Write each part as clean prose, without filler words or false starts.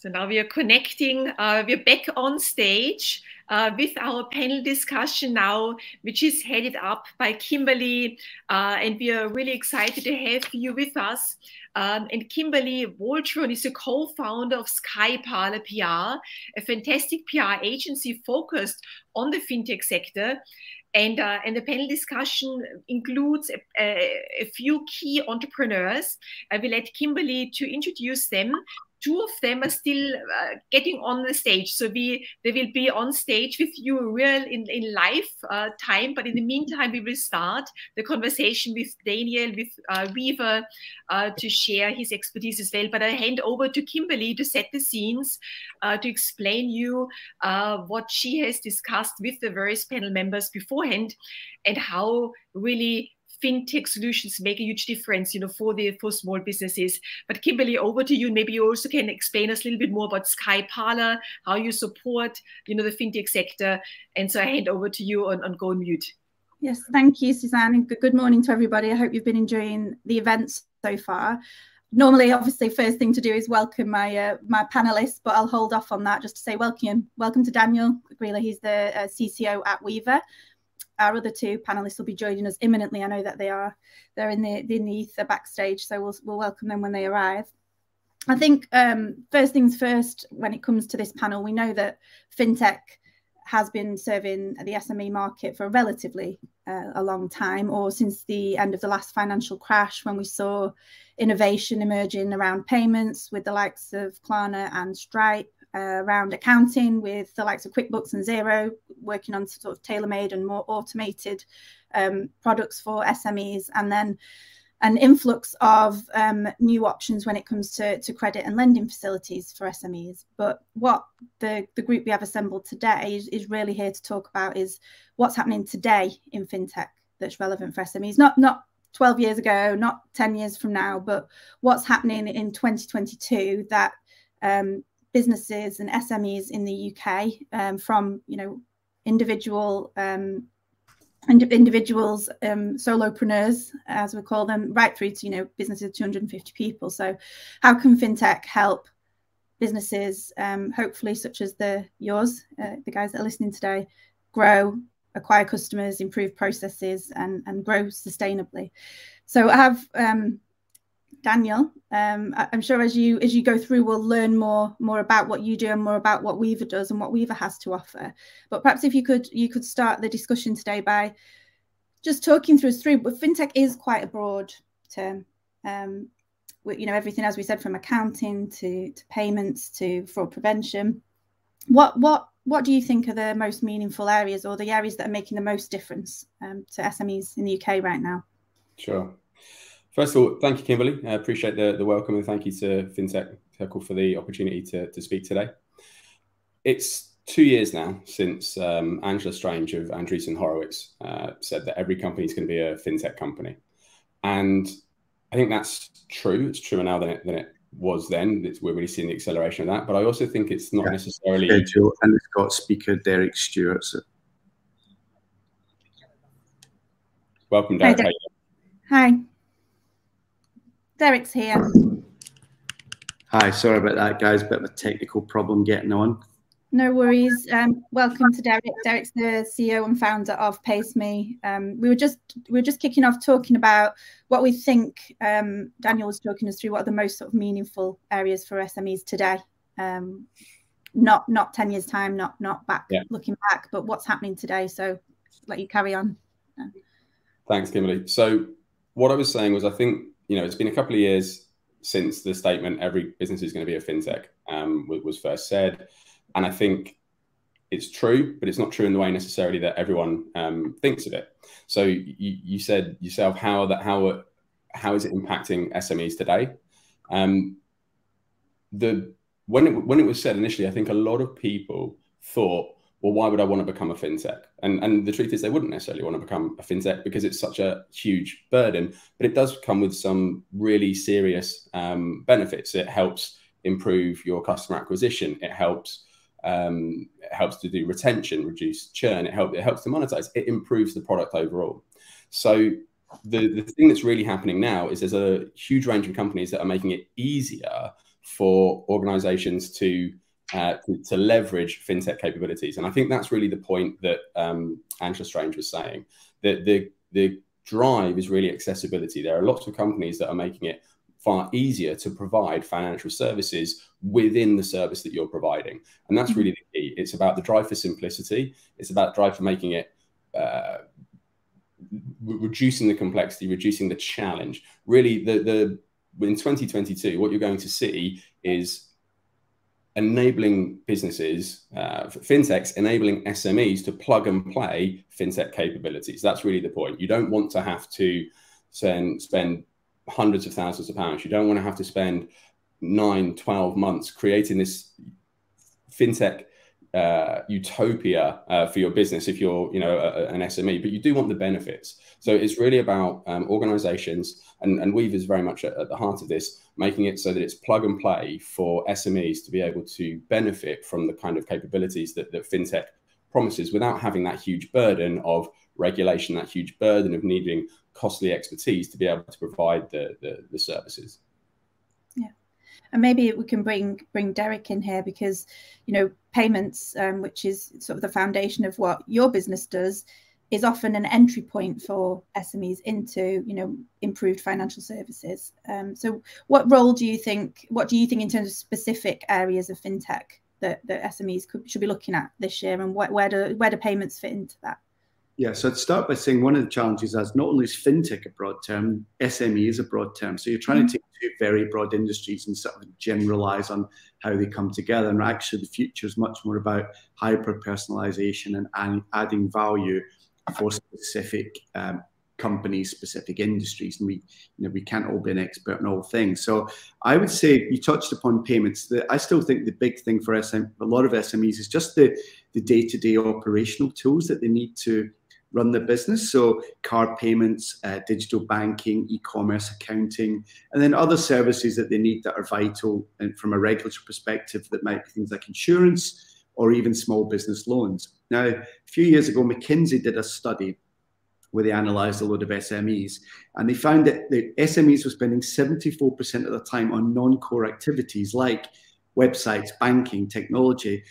So now we are connecting, we're back on stage with our panel discussion now, which is headed up by Kimberley. And we are really excited to have you with us. And Kimberley Waldron is a co-founder of SkyParlour PR, a fantastic PR agency focused on the fintech sector. And the panel discussion includes a few key entrepreneurs. I will let Kimberley to introduce them. Two of them are still getting on the stage, so they will be on stage with you in live time. But in the meantime, we will start the conversation with Daniel, with Weaver, to share his expertise as well. But I hand over to Kimberley to set the scenes, to explain you what she has discussed with the various panel members beforehand, and how really fintech solutions make a huge difference, for small businesses. But Kimberley, over to you. Maybe you also can explain us a little bit more about SkyParlour, how you support, the fintech sector. And so I hand over to you on Go on Mute. Yes, thank you, Suzanne. And good morning to everybody. I hope you've been enjoying the events so far. Normally, obviously, first thing to do is welcome my panelists, but I'll hold off on that just to say welcome to Daniel Greiller. He's the CCO at Weaver. Our other two panelists will be joining us imminently. I know that they're in the ether backstage, so we'll welcome them when they arrive. I think first things first, when it comes to this panel, we know that fintech has been serving the SME market for a relatively a long time, or since the end of the last financial crash, when we saw innovation emerging around payments with the likes of Klarna and Stripe, around accounting with the likes of QuickBooks and Xero, working on sort of tailor-made and more automated products for SMEs, and then an influx of new options when it comes to credit and lending facilities for SMEs. But what the group we have assembled today is really here to talk about is what's happening today in fintech that's relevant for SMEs, not 12 years ago, not 10 years from now, but what's happening in 2022 that businesses and SMEs in the UK, from individuals, solopreneurs, as we call them, right through to businesses of 250 people. So, how can fintech help businesses, hopefully such as yours, the guys that are listening today, grow, acquire customers, improve processes, and grow sustainably? So, I have Daniel. I'm sure as you go through, we'll learn more about what you do and more about what Weaver does and what Weaver has to offer. But perhaps if you could start the discussion today by just talking through. But fintech is quite a broad term. Everything, as we said, from accounting to payments to fraud prevention. What do you think are the most meaningful areas, or the areas that are making the most difference to SMEs in the UK right now? Sure. First of all, thank you, Kimberley. I appreciate the welcome, and thank you to Fintech Circle for the opportunity to speak today. It's 2 years now since Angela Strange of Andreessen Horowitz said that every company is going to be a fintech company. And I think that's true. It's truer now than it was then. We're really seeing the acceleration of that. But I also think it's not necessarily... And it's got speaker Derek Stewart. Welcome, Derek. Hi. Derek's here. Hi, sorry about that, guys. Bit of a technical problem getting on. No worries. Welcome to Derek. Derek's the CEO and founder of PAYSME. We were just kicking off talking about what we think. Daniel was talking us through what are the most sort of meaningful areas for SMEs today. Not 10 years time, not looking back, but what's happening today. So let you carry on. Thanks, Kimberley. So what I was saying was, I think, it's been a couple of years since the statement, every business is going to be a fintech, was first said. And I think it's true, but it's not true in the way necessarily that everyone thinks of it. So you said yourself, how is it impacting SMEs today? When it was said initially, I think a lot of people thought, well, why would I want to become a fintech? And the truth is, they wouldn't necessarily want to become a fintech because it's such a huge burden, but it does come with some really serious benefits. It helps improve your customer acquisition. It helps to do retention, reduce churn. It helps to monetize. It improves the product overall. So the thing that's really happening now is there's a huge range of companies that are making it easier for organizations to leverage fintech capabilities. And I think that's really the point that Angela Strange was saying, that the drive is really accessibility. There are lots of companies that are making it far easier to provide financial services within the service that you're providing. And that's really the key. It's about the drive for simplicity. It's about drive for making it, reducing the complexity, reducing the challenge. Really, in 2022, what you're going to see is enabling businesses, fintechs, enabling SMEs to plug and play fintech capabilities. That's really the point. You don't want to have to spend hundreds of thousands of pounds. You don't want to have to spend 9, 12 months creating this fintech utopia for your business if you're an SME, but you do want the benefits. So it's really about organizations, and Weave is very much at the heart of this, making it so that it's plug and play for SMEs to be able to benefit from the kind of capabilities that fintech promises without having that huge burden of regulation, that huge burden of needing costly expertise to be able to provide the services. Yeah, and maybe we can bring Derek in here, because payments, which is sort of the foundation of what your business does, is often an entry point for SMEs into improved financial services. So what do you think in terms of specific areas of fintech that SMEs should be looking at this year, and where do payments fit into that? Yeah, so I'd start by saying one of the challenges is not only is fintech a broad term, SME is a broad term. So you're trying to take two very broad industries and sort of generalize on how they come together. And actually the future is much more about hyper-personalization and adding value for specific companies, specific industries. And we can't all be an expert in all things. So I would say, you touched upon payments. I still think the big thing for a lot of SMEs is just the day-to-day operational tools that they need to run the business. So card payments, digital banking, e-commerce, accounting, and then other services that they need that are vital, and from a regulatory perspective, that might be things like insurance or even small business loans. Now, a few years ago, McKinsey did a study where they analysed a load of SMEs, and they found that the SMEs were spending 74% of the time on non-core activities like websites, banking, technology.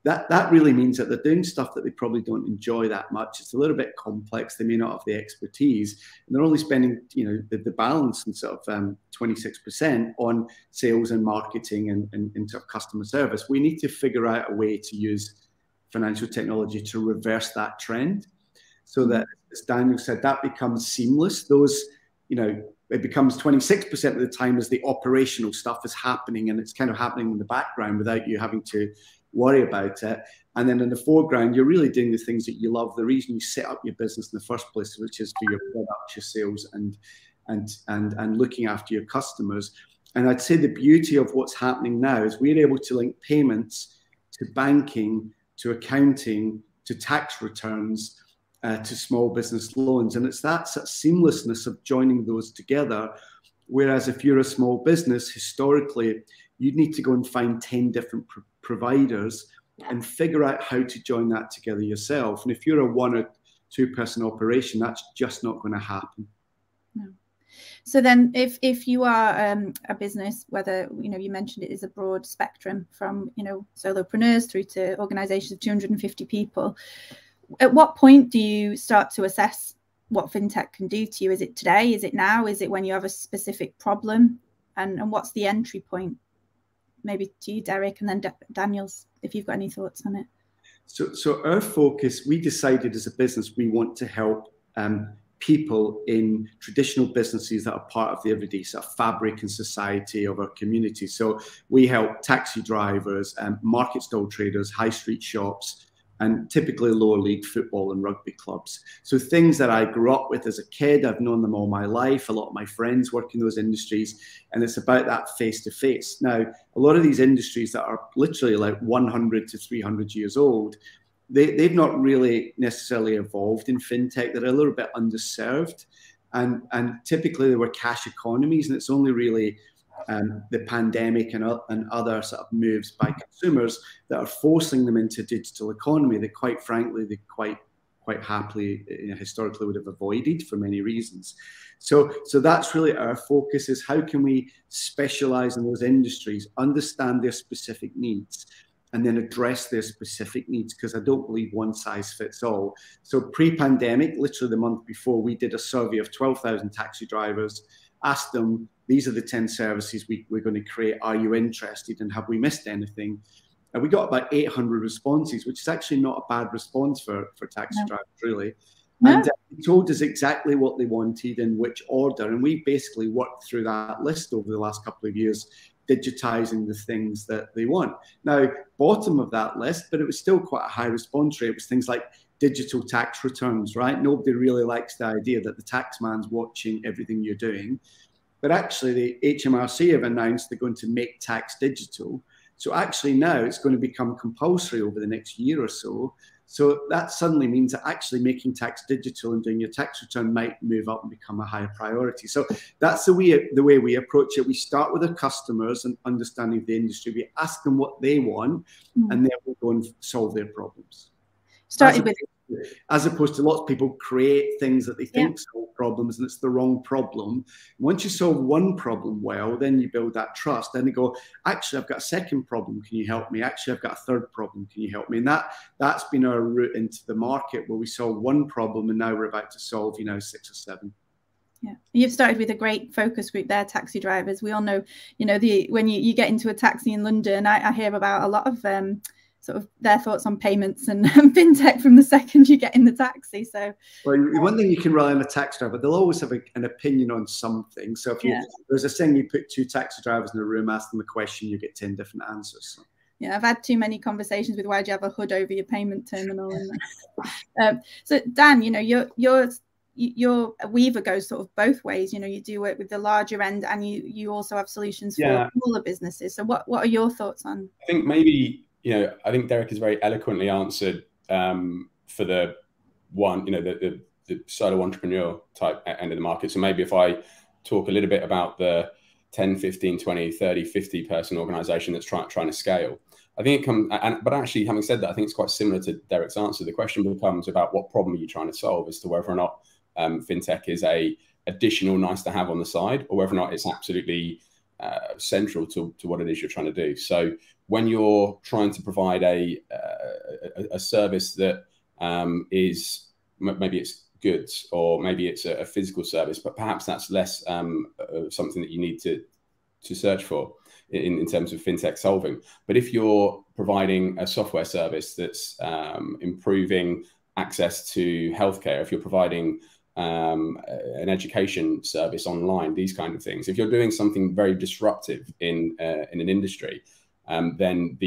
That really means that they're doing stuff that they probably don't enjoy that much. It's a little bit complex. They may not have the expertise, and they're only spending, the balance and sort of 26% on sales and marketing and sort of customer service. We need to figure out a way to use financial technology to reverse that trend, so that, as Daniel said, that becomes seamless. It becomes 26% of the time as the operational stuff is happening, and it's kind of happening in the background without you having to worry about it. And then in the foreground, you're really doing the things that you love, the reason you set up your business in the first place, which is for your products, your sales, and looking after your customers. And I'd say the beauty of what's happening now is we're able to link payments to banking, to accounting, to tax returns, to small business loans. And it's that sort of seamlessness of joining those together. Whereas if you're a small business, historically, you'd need to go and find 10 different providers and figure out how to join that together yourself. And if you're a 1 or 2 person operation, that's just not going to happen. No. So then if you are a business, whether, you mentioned it is a broad spectrum from, solopreneurs through to organizations of 250 people, at what point do you start to assess what fintech can do to you? Is it today? Is it now? Is it when you have a specific problem? And what's the entry point? Maybe to you, Derek, and then Daniel's, if you've got any thoughts on it. So our focus, we decided as a business, we want to help people in traditional businesses that are part of the everyday sort of fabric and society of our community. So we help taxi drivers, market stall traders, high street shops, and typically lower league football and rugby clubs. So things that I grew up with as a kid, I've known them all my life. A lot of my friends work in those industries, and it's about that face-to-face. Now, a lot of these industries that are literally like 100 to 300 years old, they've not really necessarily evolved in fintech. They're a little bit underserved, and typically they were cash economies, and it's only really the pandemic and other sort of moves by consumers that are forcing them into digital economy that, quite frankly, they quite quite happily, historically would have avoided for many reasons. So that's really our focus, is how can we specialize in those industries, understand their specific needs, and then address their specific needs, because I don't believe one size fits all. So pre-pandemic, literally the month before, we did a survey of 12,000 taxi drivers, asked them, these are the 10 services we're going to create. Are you interested? And have we missed anything? And we got about 800 responses, which is actually not a bad response for taxi drivers, really. No. And they told us exactly what they wanted in which order. And we basically worked through that list over the last couple of years, digitizing the things that they want. Now, bottom of that list, but it was still quite a high response rate, was things like digital tax returns, right? Nobody really likes the idea that the tax man's watching everything you're doing. But actually, the HMRC have announced they're going to make tax digital. So actually now it's going to become compulsory over the next year or so. So that suddenly means that actually making tax digital and doing your tax return might move up and become a higher priority. So that's the way we approach it. We start with our customers and understanding the industry. We ask them what they want, and then we'll go and solve their problems. As opposed to lots of people create things that they think solve problems, and it's the wrong problem. Once you solve one problem well, then you build that trust. Then they go, actually, I've got a second problem. Can you help me? Actually, I've got a third problem. Can you help me? And that's been our route into the market, where we solve one problem, and now we're about to solve, 6 or 7. Yeah, you've started with a great focus group there, taxi drivers. We all know, when you get into a taxi in London, I hear about a lot of sort of their thoughts on payments and fintech from the second you get in the taxi. So, well, one thing you can rely on a taxi driver, they'll always have an opinion on something. So if there's a thing, you put 2 taxi drivers in a room, ask them a question, you get 10 different answers. So. Yeah, I've had too many conversations with why do you have a hood over your payment terminal. So Dan, your Weaver goes sort of both ways. You do work with the larger end, and you also have solutions for smaller businesses. So what are your thoughts on? I think maybe. I think Derek has very eloquently answered for the one, the solo entrepreneur type end of the market. So maybe if I talk a little bit about the 10, 15, 20, 30, 50 person organization that's trying to scale, I think it comes, but actually having said that, I think it's quite similar to Derek's answer. The question becomes about what problem are you trying to solve, as to whether or not fintech is a additional nice to have on the side, or whether or not it's absolutely central to what it is you're trying to do. So when you're trying to provide a service that is, maybe it's goods, or maybe it's a physical service, but perhaps that's less something that you need to search for in terms of fintech solving. But if you're providing a software service that's improving access to healthcare, if you're providing an education service online, these kind of things, if you're doing something very disruptive in an industry, then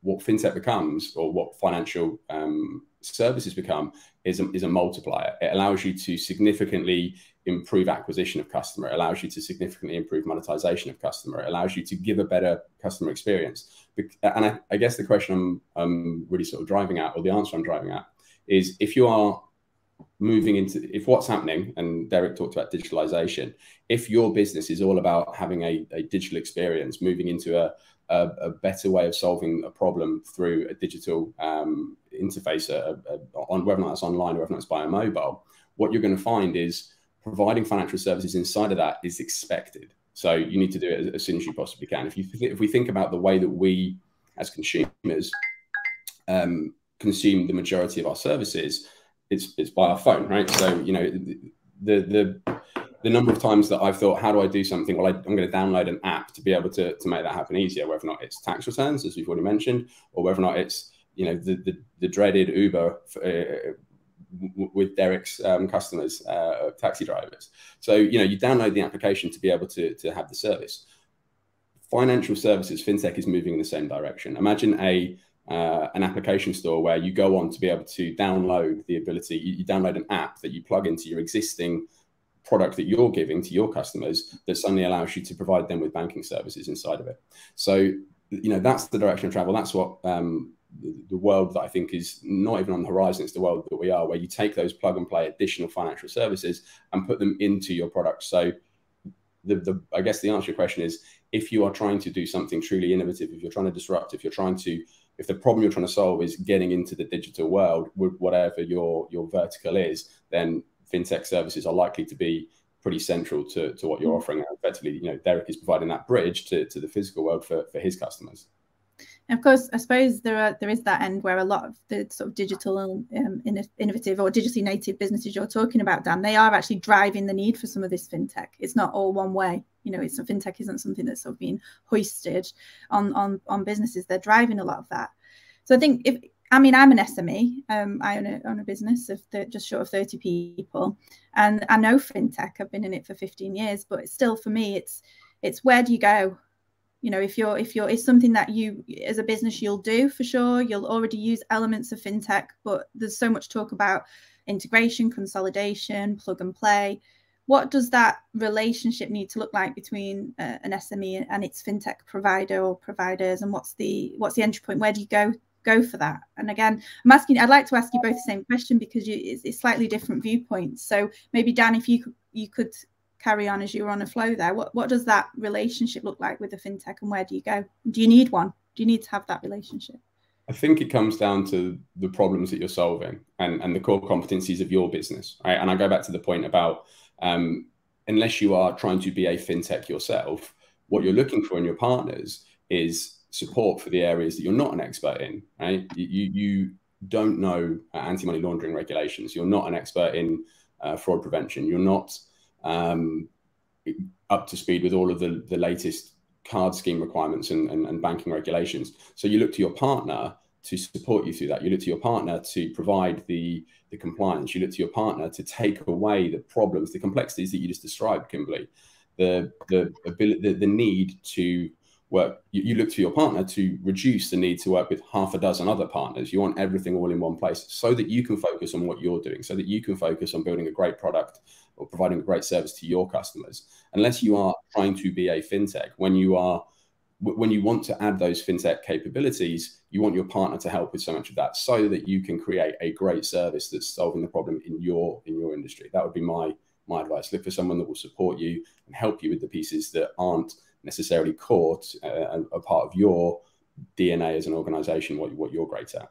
what fintech becomes, or what financial services become, is a multiplier. It allows you to significantly improve acquisition of customer. It allows you to significantly improve monetization of customer. It allows you to give a better customer experience. And I guess the question I'm really sort of driving at, or the answer I'm driving at, is if you are moving into, if what's happening, and Derek talked about digitalization, if your business is all about having a digital experience, moving into a better way of solving a problem through a digital interface, on whether or not that's online or whether or not it's by a mobile, what you're going to find is providing financial services inside of that is expected. So you need to do it as soon as you possibly can. If we think about the way that we as consumers consume the majority of our services, it's by our phone, right? So, the number of times that I've thought, how do I do something? Well, I'm going to download an app to be able to make that happen easier, whether or not it's tax returns, as we've already mentioned, or whether or not it's, the dreaded Uber with Derek's customers, taxi drivers. So, you download the application to be able to have the service. Financial services, fintech is moving in the same direction. Imagine an application store where you go on to be able to download the ability, you download an app that you plug into your existing product that you're giving to your customers, that suddenly allows you to provide them with banking services inside of it. So, that's the direction of travel. That's what the world that I think is not even on the horizon. It's the world that we are, where you take those plug and play additional financial services and put them into your product. So I guess the answer to your question is, if you are trying to do something truly innovative, if you're trying to disrupt, if you're trying to if the problem you're trying to solve is getting into the digital world with whatever your vertical is, then fintech services are likely to be pretty central to what you're offering. And effectively, Derek is providing that bridge to the physical world for his customers. And of course, I suppose there is that end where a lot of the sort of digital innovative or digitally native businesses you're talking about, Dan, they are actually driving the need for some of this fintech. It's not all one way. Fintech isn't something that's sort of been hoisted on businesses. They're driving a lot of that. So I think I'm an SME. I own a business of just short of 30 people, and I know fintech. I've been in it for 15 years, but it's still, for me, it's where do you go? It's something that you as a business you'll do for sure. You'll already use elements of fintech, but there's so much talk about integration, consolidation, plug and play. What does that relationship need to look like between an SME and its fintech provider or providers? And what's the entry point? Where do you go for that? And again, I'd like to ask you both the same question, because it's slightly different viewpoints. So maybe Dan, if you could carry on as you were on a flow there. What does that relationship look like with the fintech, and where do you go? Do you need one? Do you need to have that relationship? I think it comes down to the problems that you're solving and the core competencies of your business, right? And I go back to the point about unless you are trying to be a fintech yourself, what you're looking for in your partners is support for the areas that you're not an expert in, right? You don't know anti-money laundering regulations. You're not an expert in fraud prevention. You're not up to speed with all of the latest card scheme requirements and banking regulations. So you look to your partner to support you through that. You look to your partner to provide the compliance. You look to your partner to take away the problems, the complexities that you just described, Kimberley. The need to work. You look to your partner to reduce the need to work with half a dozen other partners. You want everything all in one place so that you can focus on what you're doing, so that you can focus on building a great product or providing a great service to your customers. Unless you are trying to be a fintech, when you want to add those fintech capabilities, you want your partner to help with so much of that so that you can create a great service that's solving the problem in your industry. That would be my advice. Look for someone that will support you and help you with the pieces that aren't necessarily core and a part of your DNA as an organization, what you're great at.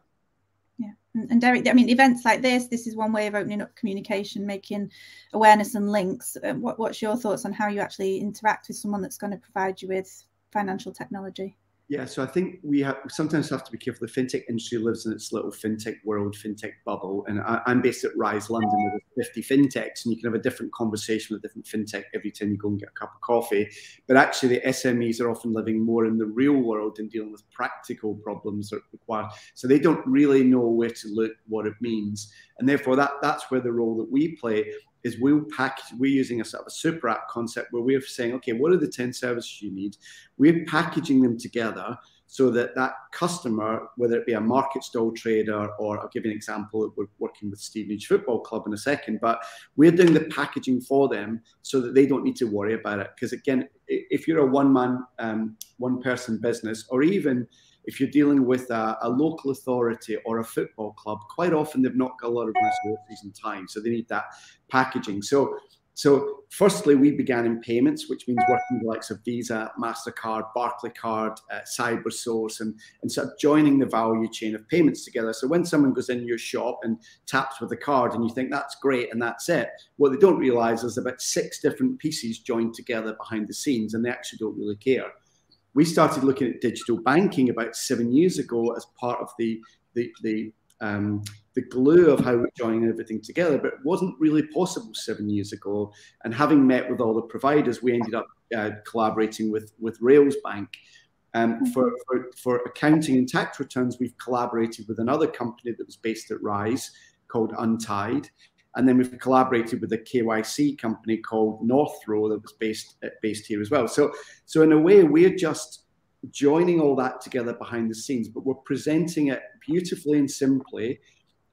Yeah. And Derek, I mean, events like this is one way of opening up communication, making awareness and links. What's your thoughts on how you actually interact with someone that's going to provide you with financial technology? Yeah, so I think we sometimes have to be careful. The fintech industry lives in its little fintech world, fintech bubble. And I'm based at Rise London, where there's 50 fintechs, and you can have a different conversation with a different fintech every time you go and get a cup of coffee. But actually, the SMEs are often living more in the real world and dealing with practical problems that are required. So they don't really know where to look, what it means. And therefore, that's where the role that we play is we're using a sort of a super app concept where we're saying, okay, what are the 10 services you need? We're packaging them together so that customer, whether it be a market stall trader, or I'll give you an example, we're working with Stevenage Football Club in a second, but we're doing the packaging for them so that they don't need to worry about it. Because again, if you're a one-person business, or even if you're dealing with a local authority or a football club, quite often they've not got a lot of resources and time, so they need that packaging. So firstly, we began in payments, which means working with the likes of Visa, MasterCard, Barclaycard, CyberSource, and sort of joining the value chain of payments together. So when someone goes in your shop and taps with a card and you think that's great and that's it, what they don't realize is about 6 different pieces joined together behind the scenes, and they actually don't really care. We started looking at digital banking about 7 years ago as part of the glue of how we're joining everything together, but it wasn't really possible 7 years ago. And having met with all the providers, we ended up collaborating with Rails Bank. For accounting and tax returns, we've collaborated with another company that was based at Rise called Untied. And then we've collaborated with a KYC company called Northrow that was based here as well. So in a way, we're just joining all that together behind the scenes, but we're presenting it beautifully and simply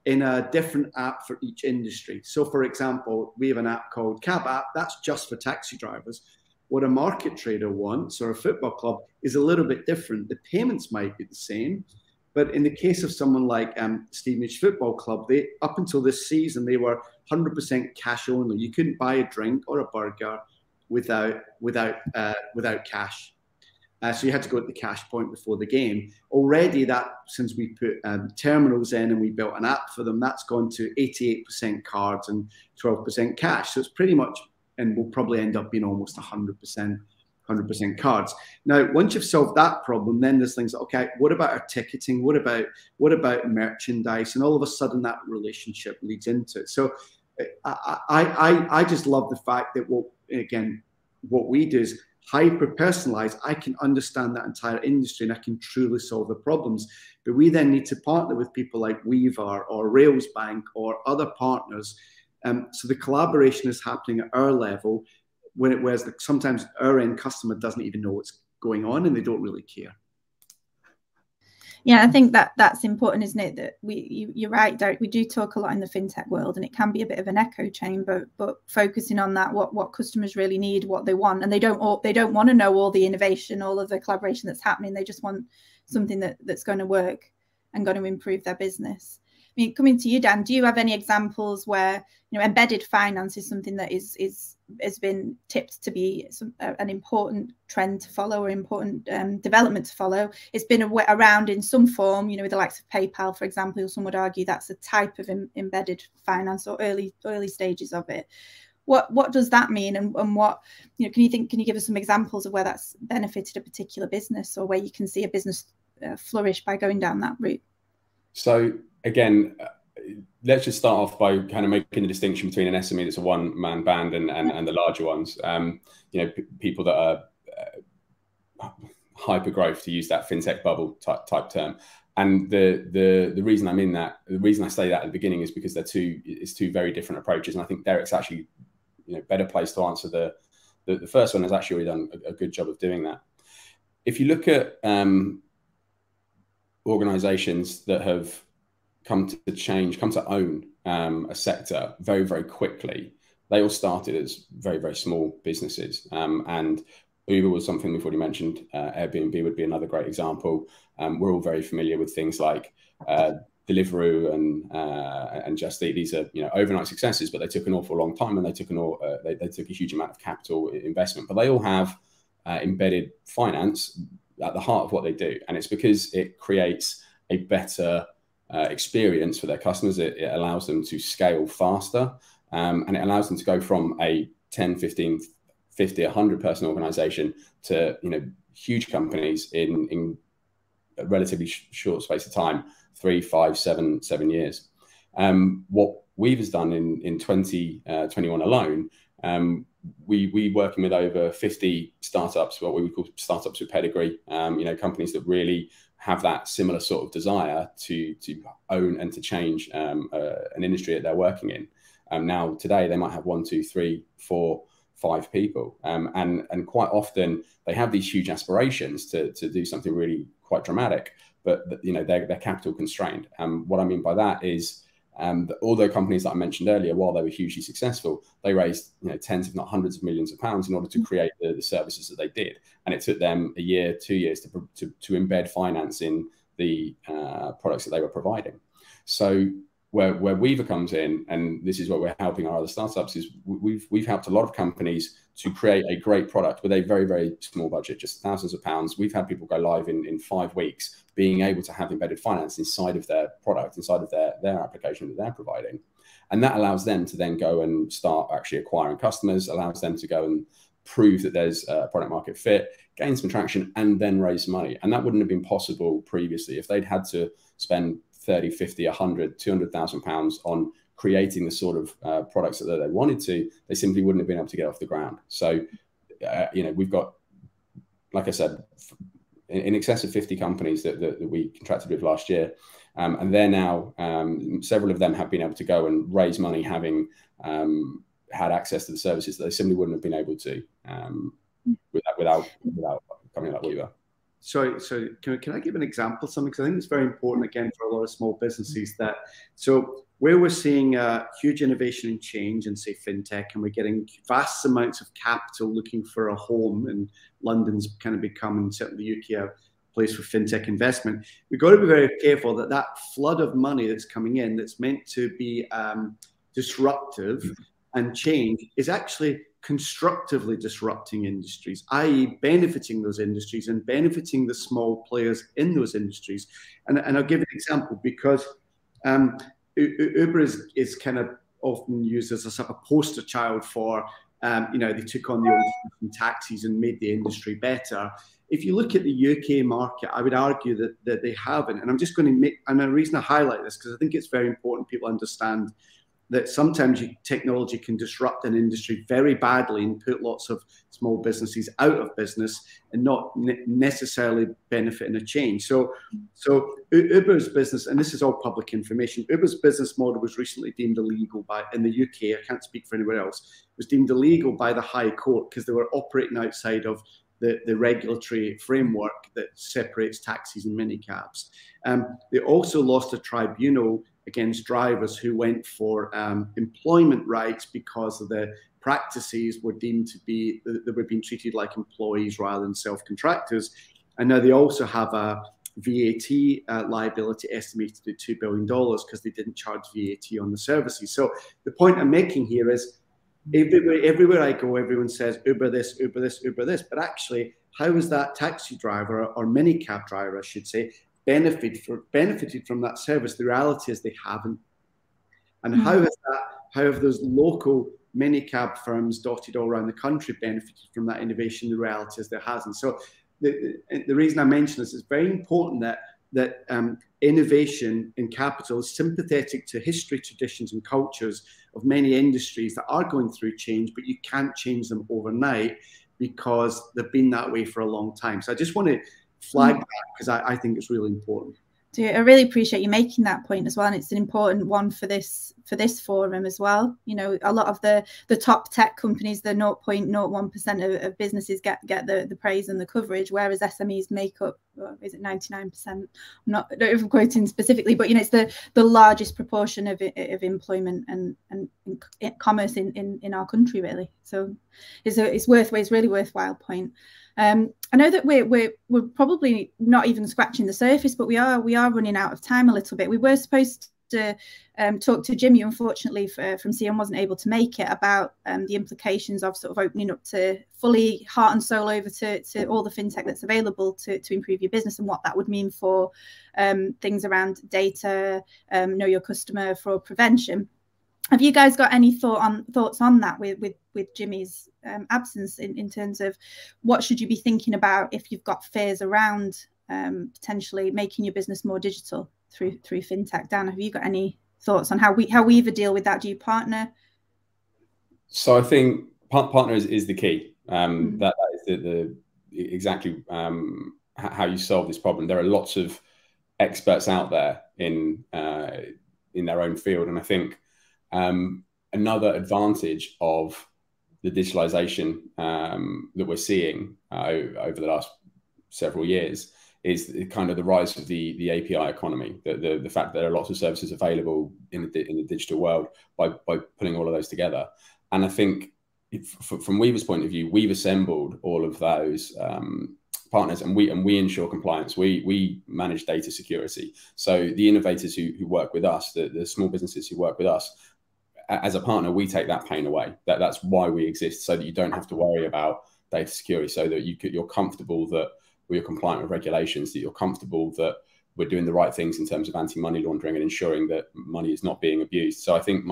in a different app for each industry. So for example, we have an app called Cab App. That's just for taxi drivers. What a market trader wants, or a football club, is a little bit different. The payments might be the same, but in the case of someone like Stevenage Football Club, up until this season, they were 100% cash only. You couldn't buy a drink or a burger without cash. So you had to go at the cash point before the game. Already that, since we put terminals in and we built an app for them, that's gone to 88% cards and 12% cash. So it's pretty much, and will probably end up being almost 100% cards. Now, once you've solved that problem, then there's things like, okay, what about our ticketing? What about merchandise? And all of a sudden that relationship leads into it. So I just love the fact that what we do is hyper-personalized. I can understand that entire industry and I can truly solve the problems. But we then need to partner with people like Weaver or Railsbank or other partners. So the collaboration is happening at our level, whereas sometimes our end customer doesn't even know what's going on and they don't really care. Yeah, I think that's important, isn't it? That you're right, Derek. We do talk a lot in the fintech world, and it can be a bit of an echo chamber. But focusing on that, what customers really need, what they want, and they don't want to know all the innovation, all of the collaboration that's happening. They just want something that's going to work and going to improve their business. I mean, coming to you, Dan, do you have any examples where embedded finance is something that has been tipped to be an important trend to follow or important development to follow? It's been around in some form, with the likes of PayPal, for example. Some would argue that's a type of embedded finance or early stages of it. What does that mean, and what can you give us some examples of where that's benefited a particular business, or where you can see a business flourish by going down that route? So again, let's just start off by kind of making the distinction between an SME that's a one-man band and the larger ones. People that are hyper growth, to use that fintech bubble type term. And the reason I'm in that, the reason I say that at the beginning is because it's two very different approaches. And I think Derek's actually better placed to answer the first one. Has actually already done a good job of doing that. If you look at organizations that have come to own a sector very, very quickly, they all started as very, very small businesses. And Uber was something we've already mentioned. Airbnb would be another great example. We're all very familiar with things like Deliveroo and Just Eat. These are overnight successes, but they took an awful long time, and they took a huge amount of capital investment. But they all have embedded finance at the heart of what they do, and it's because it creates a better experience for their customers. It allows them to scale faster, and it allows them to go from a 10, 15, 50, 100 person organization to huge companies in a relatively short space of time, 3, 5, 7 years. What Weaver's done in 2021 alone, we working with over 50 startups, what we would call startups with pedigree, companies that really have that similar sort of desire to own and to change an industry that they're working in. Now today they might have 1, 2, 3, 4, 5 people, and quite often they have these huge aspirations to do something really quite dramatic, but they're capital constrained. What I mean by that is that all the companies that I mentioned earlier, while they were hugely successful, they raised tens if not hundreds of millions of pounds in order to create the services that they did, and it took them a year, 2 years to embed finance in the products that they were providing. So where Weaver comes in, and this is where we're helping our other startups, is we've helped a lot of companies to create a great product with a very, very small budget, just thousands of pounds. We've had people go live in 5 weeks, being able to have embedded finance inside of their product, inside of their application that they're providing. And that allows them to then go and start actually acquiring customers, allows them to go and prove that there's a product market fit, gain some traction, and then raise money. And that wouldn't have been possible previously. If they'd had to spend 30, 50, 100, 200,000 pounds on creating the sort of products that they wanted to, they simply wouldn't have been able to get off the ground. So, we've got, like I said, in excess of 50 companies that we contracted with last year. And they're now, several of them have been able to go and raise money, having had access to the services that they simply wouldn't have been able to without coming like Weaver. So can I give an example of something? Because I think it's very important, again, for a lot of small businesses so where we're seeing huge innovation and change in, say, fintech, and we're getting vast amounts of capital looking for a home, and London's kind of becoming, certainly the UK, a place for fintech investment. We've got to be very careful that flood of money that's coming in, that's meant to be disruptive and change, is actually constructively disrupting industries, i.e. benefiting those industries and benefiting the small players in those industries. And I'll give an example, because Uber is kind of often used as a sort of poster child for, they took on the old taxis and made the industry better. If you look at the UK market, I would argue that they haven't. And I'm just going to make, and the reason I highlight this, because I think it's very important people understand that sometimes technology can disrupt an industry very badly and put lots of small businesses out of business and not necessarily benefit in a change. So Uber's business, and this is all public information, Uber's business model was recently deemed illegal in the UK, I can't speak for anywhere else, was deemed illegal by the High Court because they were operating outside of the regulatory framework that separates taxis and minicabs. They also lost a tribunal against drivers who went for employment rights because of the practices were deemed to be, they were being treated like employees rather than self-contractors. And now they also have a VAT liability estimated at $2 billion because they didn't charge VAT on the services. So the point I'm making here is everywhere I go, everyone says Uber this, Uber this, Uber this. But actually, how is that taxi driver or minicab driver, I should say, benefited from that service? The reality is they haven't. And how have those local minicab firms dotted all around the country benefited from that innovation? The reality is there hasn't. So the reason I mention this is very important that innovation in capital is sympathetic to history, traditions and cultures of many industries that are going through change, but you can't change them overnight because they've been that way for a long time. So I just want to flag that because I think it's really important. So I really appreciate you making that point as well, and it's an important one for this forum as well. You know, a lot of the top tech companies, the 0.01% of businesses get the praise and the coverage, whereas SMEs make up, is it 99%? I'm not quoting specifically, but you know, it's the largest proportion of employment and commerce in our country, really. So it's really worthwhile point. I know that we're probably not even scratching the surface, but we are running out of time a little bit. We were supposed to talk to Jimmy, unfortunately, from CM wasn't able to make it, about the implications of sort of opening up to fully heart and soul over to all the fintech that's available to improve your business, and what that would mean for things around data, know your customer, fraud prevention. Have you guys got any thoughts on that with Jimmy's absence in terms of what should you be thinking about if you've got fears around potentially making your business more digital through fintech? Dan, have you got any thoughts on how we either deal with that? Do you partner? So I think partner is the key. That is exactly how you solve this problem. There are lots of experts out there in their own field, and I think another advantage of the digitalization that we're seeing over the last several years is kind of the rise of the API economy, the fact that there are lots of services available in the digital world by pulling all of those together. And I think from Weaver's point of view, we've assembled all of those partners, and we ensure compliance. We manage data security. So the innovators who work with us, the small businesses who work with us, as a partner, we take that pain away. That's why we exist, so that you don't have to worry about data security, so that you're comfortable that we're compliant with regulations, that you're comfortable that we're doing the right things in terms of anti-money laundering and ensuring that money is not being abused. So I think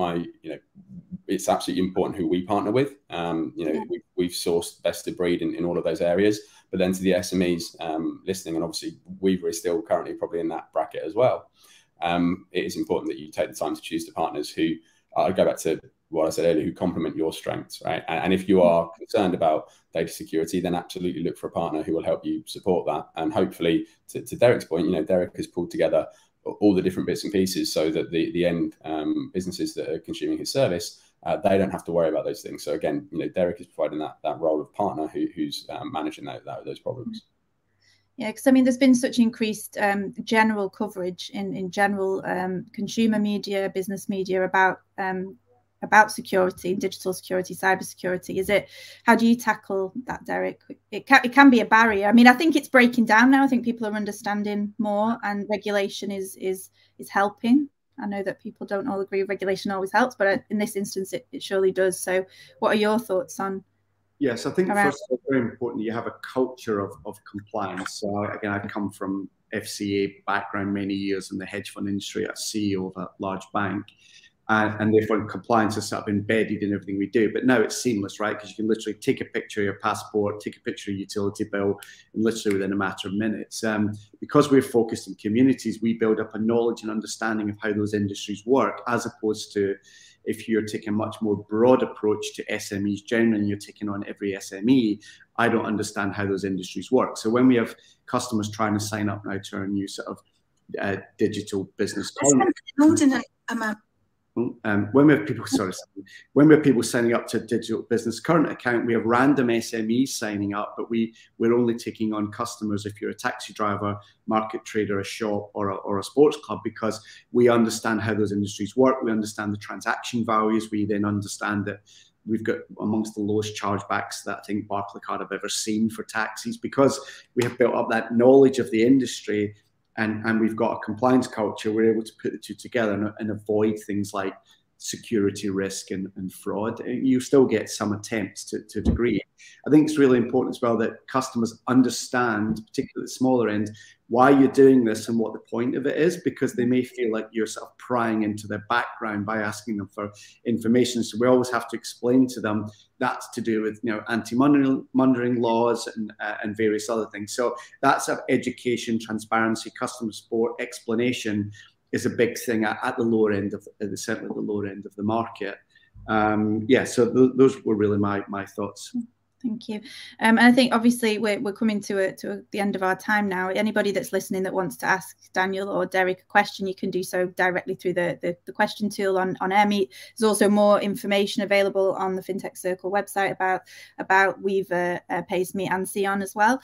it's absolutely important who we partner with. We've sourced best of breed in all of those areas. But then to the SMEs listening, and obviously Weaver is still currently probably in that bracket as well, it is important that you take the time to choose the partners who, I'll go back to what I said earlier, who complement your strengths, right? And if you are concerned about data security, then absolutely look for a partner who will help you support that. And hopefully, to Derek's point, Derek has pulled together all the different bits and pieces so that the end businesses that are consuming his service, they don't have to worry about those things. So again, Derek is providing that role of partner who's managing those problems. Yeah, because I mean, there's been such increased general coverage in general consumer media, business media about security, digital security, cybersecurity. How do you tackle that, Derek? It can be a barrier. I mean, I think it's breaking down now. I think people are understanding more, and regulation is helping. I know that people don't all agree regulation always helps, but in this instance, it surely does. So what are your thoughts on? Yes, I think first of all, very important, you have a culture of compliance. So again, I come from FCA background, many years in the hedge fund industry, a CEO of a large bank. And therefore compliance is sort of embedded in everything we do. But now it's seamless, right? Because you can literally take a picture of your passport, take a picture of your utility bill, and literally within a matter of minutes. Because we're focused in communities, we build up a knowledge and understanding of how those industries work, as opposed to if you're taking a much more broad approach to SMEs generally, and you're taking on every SME, I don't understand how those industries work. So when we have customers trying to sign up now to our new sort of digital business when we have people signing up to a digital business current account, we have random SMEs signing up, but we're only taking on customers if you're a taxi driver, market trader, a shop, or a sports club, because we understand how those industries work. We understand the transaction values. We then understand that we've got amongst the lowest chargebacks that I think Barclaycard have ever seen for taxis, because we have built up that knowledge of the industry. And we've got a compliance culture. We're able to put the two together and avoid things like security risk and fraud. You still get some attempts to a degree. I think it's really important as well that customers understand, particularly at the smaller end, why you're doing this and what the point of it is, because they may feel like you're sort of prying into their background by asking them for information. So we always have to explain to them that's to do with, anti-money laws and various other things. So that's sort of education, transparency, customer support, explanation is a big thing at the lower end of certainly the lower end of the market. So those were really my thoughts. Thank you. And I think obviously we're coming to the end of our time now. Anybody that's listening that wants to ask Daniel or Derek a question, you can do so directly through the question tool on AirMeet. There's also more information available on the Fintech Circle website about Weaver, PAYSME and Xeon as well.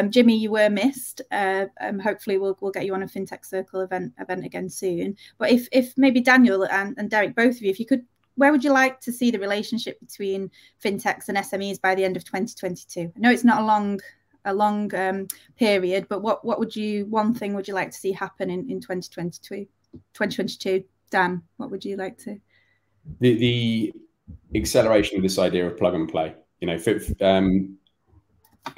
Jimmy, you were missed. Hopefully we'll get you on a Fintech Circle event again soon. But if maybe Daniel and Derek, both of you, if you could, where would you like to see the relationship between fintechs and SMEs by the end of 2022? I know it's not a long period, but one thing would you like to see happen in 2022? Dan, what would you like to? The acceleration of this idea of plug and play.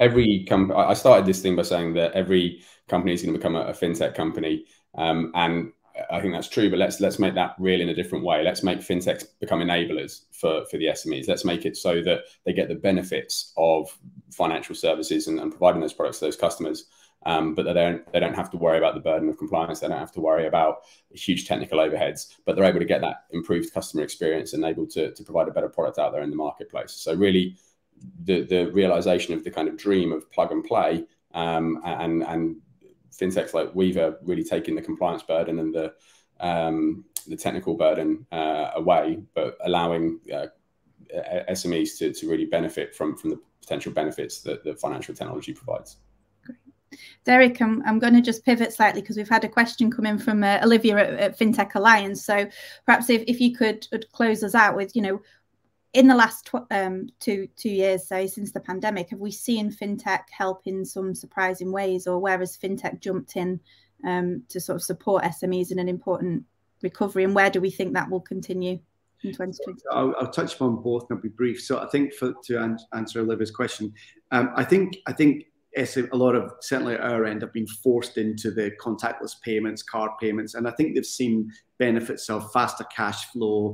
Every company. I started this thing by saying that every company is going to become a fintech company, and I think that's true, but let's make that real in a different way. Let's make fintechs become enablers for the SMEs. Let's make it so that they get the benefits of financial services and providing those products to those customers, but they don't have to worry about the burden of compliance. They don't have to worry about huge technical overheads, but they're able to get that improved customer experience and able to provide a better product out there in the marketplace. So really, the realization of the kind of dream of plug and play and fintechs like Weaver really taking the compliance burden and the technical burden away, but allowing SMEs to really benefit from the potential benefits that financial technology provides. Great. Derek, I'm going to just pivot slightly because we've had a question come in from Olivia at Fintech Alliance. So perhaps if you could close us out with, in the last 2 years, say, since the pandemic, have we seen fintech help in some surprising ways, or where has fintech jumped in to sort of support SMEs in an important recovery, and where do we think that will continue in 2020? I'll touch upon both and I'll be brief. So I think to answer Olivia's question, I think a lot of, certainly at our end, have been forced into the contactless payments, card payments, and I think they've seen benefits of faster cash flow,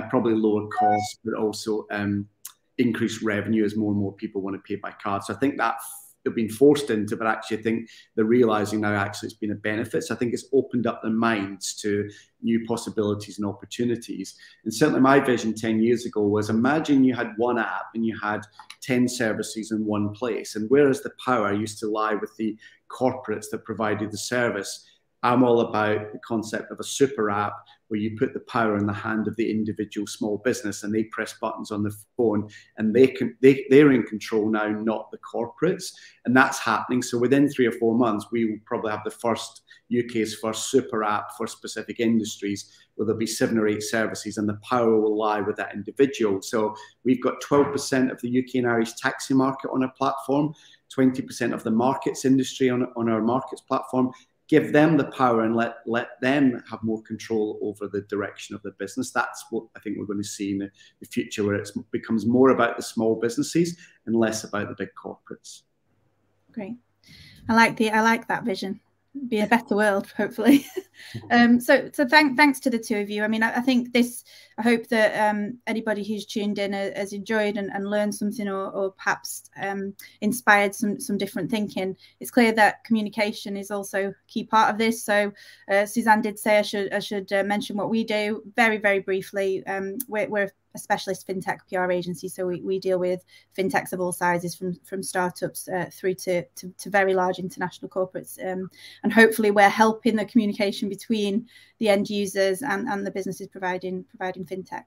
probably lower costs, but also increased revenue as more and more people want to pay by card. So I think that they've been forced into, but actually I think they're realizing now actually it's been a benefit. So I think it's opened up their minds to new possibilities and opportunities. And certainly my vision 10 years ago was, imagine you had one app and you had 10 services in one place. And whereas the power used to lie with the corporates that provided the service, I'm all about the concept of a super app where you put the power in the hand of the individual small business and they press buttons on the phone and they're in control now, not the corporates. And that's happening. So within 3 or 4 months, we will probably have the UK's first super app for specific industries, where there'll be 7 or 8 services and the power will lie with that individual. So we've got 12% of the UK and Irish taxi market on our platform, 20% of the markets industry on our markets platform, give them the power and let them have more control over the direction of the business. That's what I think we're going to see in the future, where it becomes more about the small businesses and less about the big corporates. Great. I like that vision. Be a better world, hopefully. So thanks to the two of you. I mean, I think I hope that anybody who's tuned in has enjoyed and learned something, or perhaps inspired some different thinking. It's clear that communication is also a key part of this. So Suzanne did say I should mention what we do very, very briefly. We're a specialist fintech PR agency, so we deal with fintechs of all sizes, from startups through to very large international corporates, and hopefully we're helping the communication between the end users and the businesses providing fintech.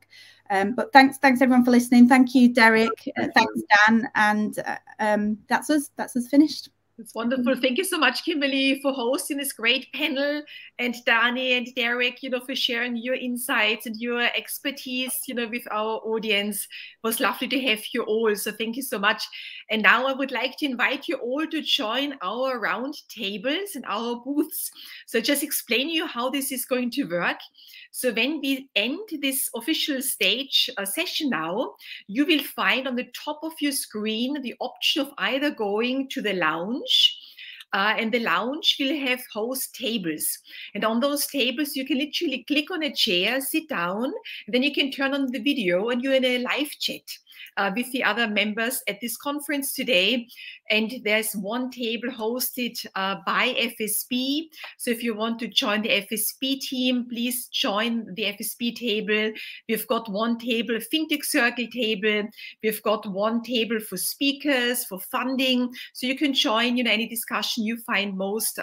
But thanks everyone for listening. Thank you, Derek. Thanks, Dan, and that's us finished. It's wonderful. Thank you so much, Kimberley, for hosting this great panel, and Dani and Derek, for sharing your insights and your expertise, with our audience. It was lovely to have you all. So thank you so much. And now I would like to invite you all to join our round tables and our booths. So just explain you how this is going to work. So when we end this official stage session now, you will find on the top of your screen the option of either going to the lounge, and the lounge will have host tables. And on those tables, you can literally click on a chair, sit down, and then you can turn on the video and you're in a live chat with the other members at this conference today. And there's one table hosted by FSB. So if you want to join the FSB team, please join the FSB table. We've got one table, Fintech Circle table. We've got one table for speakers, for funding. So you can join, any discussion you find most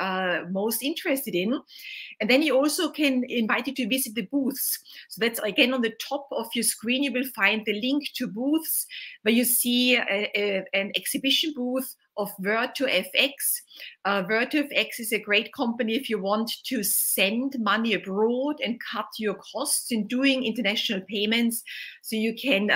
interested in. And then you also can invite you to visit the booths. So that's again on the top of your screen. You will find the link to booths where you see an exhibition booth of Word2FX. Word2FX is a great company if you want to send money abroad and cut your costs in doing international payments. So you can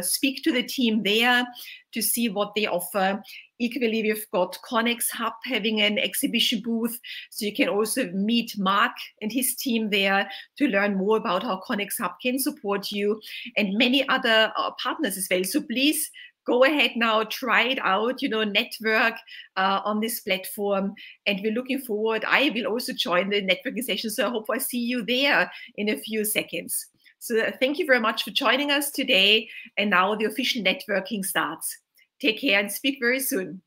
speak to the team there to see what they offer. Equally, we've got Connex Hub having an exhibition booth. So you can also meet Mark and his team there to learn more about how Connex Hub can support you, and many other partners as well. So please go ahead now, try it out, network on this platform. And we're looking forward. I will also join the networking session. So I hope I see you there in a few seconds. So thank you very much for joining us today. And now the official networking starts. Take care and speak very soon.